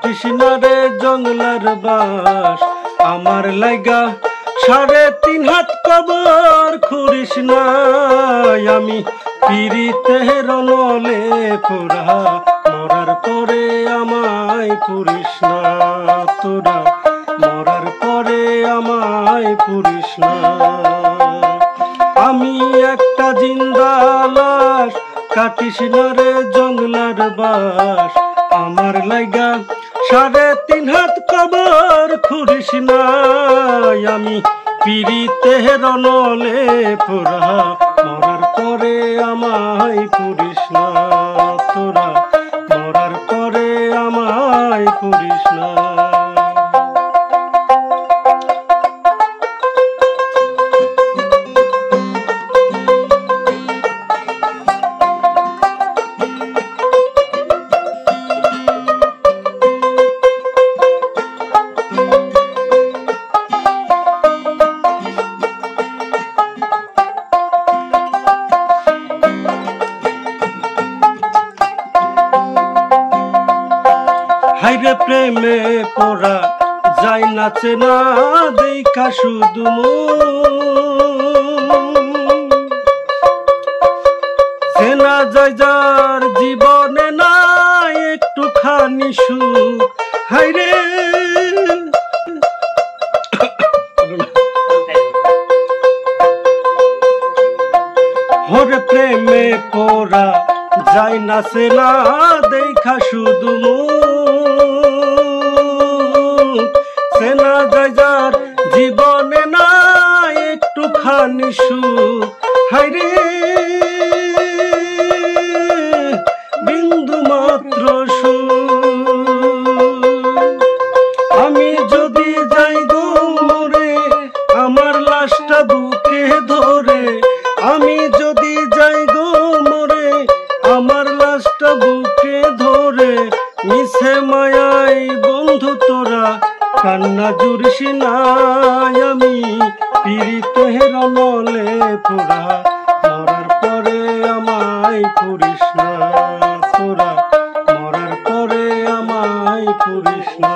কাটিস না রে জঙ্গলার বাস আমার লাইগা 3.5 হাত কবর খুঁড়িস না আমি পিরিতের নলে পোড়া মরার পরে আমায় পুরিস না তোরা মরার পরে আমায় পুরিস না আমি একটা জিন্দা লাশ কাটিস না রে জঙ্গলার বাস আমার লাইগা 3.5 হাত কবর খুঁড়িস না আমি পিরিতের নলে পোড়া মরার পরে আমায় পুরিস না তোরা মরার পরে আমায় পুরিস না হাইরে প্রেমে পড়া যাই নাচে না দেখা শুধু চেনা যায় যার জীবনে না একটুখানি সুখ হাইরে হরে প্রেমে পড়া যাই নাচে না দেখা শুধু চেনা যায় যার জীবনে না একটুখানি সুখ হাইরে বিন্দু মাত্র আমি যদি যাই গো মরে আমার লাশটা বুকে ধরে আমি যদি যাই গো মরে আমার লাশটা বুকে ধরে মিছে মায়াই বন্ধু তোরা কান্না জুড়িস না আমি পিরিতের নলে পোড়া মরার পরে আমায় পুরিস না তোরা মরার পরে আমায় পুরিস না